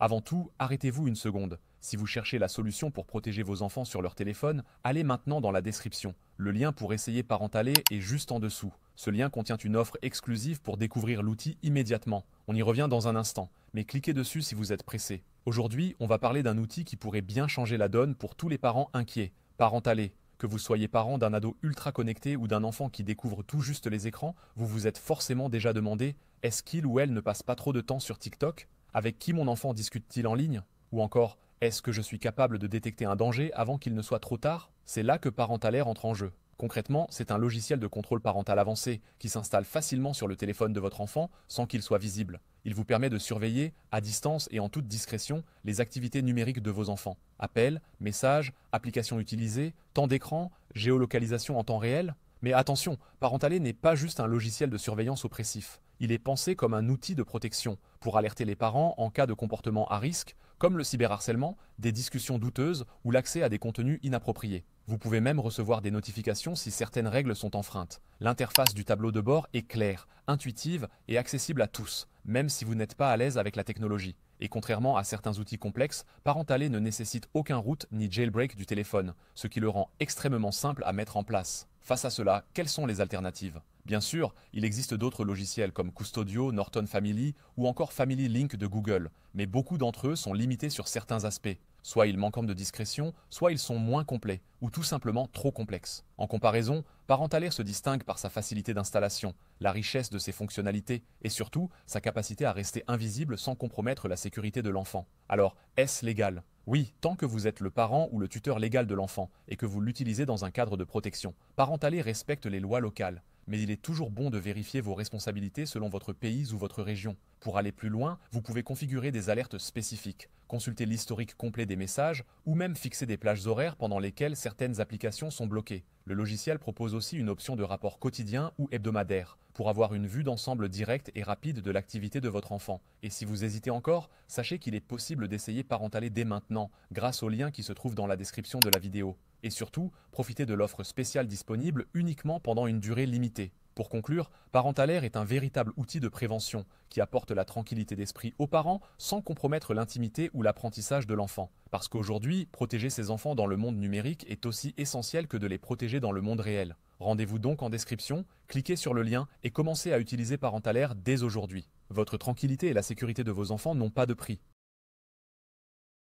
Avant tout, arrêtez-vous une seconde. Si vous cherchez la solution pour protéger vos enfants sur leur téléphone, allez maintenant dans la description. Le lien pour essayer Parentaler est juste en dessous. Ce lien contient une offre exclusive pour découvrir l'outil immédiatement. On y revient dans un instant, mais cliquez dessus si vous êtes pressé. Aujourd'hui, on va parler d'un outil qui pourrait bien changer la donne pour tous les parents inquiets. Parentaler. Que vous soyez parent d'un ado ultra connecté ou d'un enfant qui découvre tout juste les écrans, vous vous êtes forcément déjà demandé: est-ce qu'il ou elle ne passe pas trop de temps sur TikTok? Avec qui mon enfant discute-t-il en ligne? Ou encore, est-ce que je suis capable de détecter un danger avant qu'il ne soit trop tard? C'est là que Parentaler entre en jeu. Concrètement, c'est un logiciel de contrôle parental avancé qui s'installe facilement sur le téléphone de votre enfant sans qu'il soit visible. Il vous permet de surveiller, à distance et en toute discrétion, les activités numériques de vos enfants. Appels, messages, applications utilisées, temps d'écran, géolocalisation en temps réel. Mais attention, Parentaler n'est pas juste un logiciel de surveillance oppressif. Il est pensé comme un outil de protection pour alerter les parents en cas de comportement à risque, comme le cyberharcèlement, des discussions douteuses ou l'accès à des contenus inappropriés. Vous pouvez même recevoir des notifications si certaines règles sont enfreintes. L'interface du tableau de bord est claire, intuitive et accessible à tous, même si vous n'êtes pas à l'aise avec la technologie. Et contrairement à certains outils complexes, Parentaler ne nécessite aucun root ni jailbreak du téléphone, ce qui le rend extrêmement simple à mettre en place. Face à cela, quelles sont les alternatives? Bien sûr, il existe d'autres logiciels comme Custodio, Norton Family ou encore Family Link de Google, mais beaucoup d'entre eux sont limités sur certains aspects. Soit ils manquent de discrétion, soit ils sont moins complets, ou tout simplement trop complexes. En comparaison, Parentaler se distingue par sa facilité d'installation, la richesse de ses fonctionnalités, et surtout sa capacité à rester invisible sans compromettre la sécurité de l'enfant. Alors, est-ce légal? Oui, tant que vous êtes le parent ou le tuteur légal de l'enfant, et que vous l'utilisez dans un cadre de protection. Parentaler respecte les lois locales, mais il est toujours bon de vérifier vos responsabilités selon votre pays ou votre région. Pour aller plus loin, vous pouvez configurer des alertes spécifiques, consulter l'historique complet des messages ou même fixer des plages horaires pendant lesquelles certaines applications sont bloquées. Le logiciel propose aussi une option de rapport quotidien ou hebdomadaire pour avoir une vue d'ensemble directe et rapide de l'activité de votre enfant. Et si vous hésitez encore, sachez qu'il est possible d'essayer Parentaler dès maintenant grâce au lien qui se trouve dans la description de la vidéo. Et surtout, profitez de l'offre spéciale disponible uniquement pendant une durée limitée. Pour conclure, Parentaler est un véritable outil de prévention qui apporte la tranquillité d'esprit aux parents sans compromettre l'intimité ou l'apprentissage de l'enfant. Parce qu'aujourd'hui, protéger ses enfants dans le monde numérique est aussi essentiel que de les protéger dans le monde réel. Rendez-vous donc en description, cliquez sur le lien et commencez à utiliser Parentaler dès aujourd'hui. Votre tranquillité et la sécurité de vos enfants n'ont pas de prix.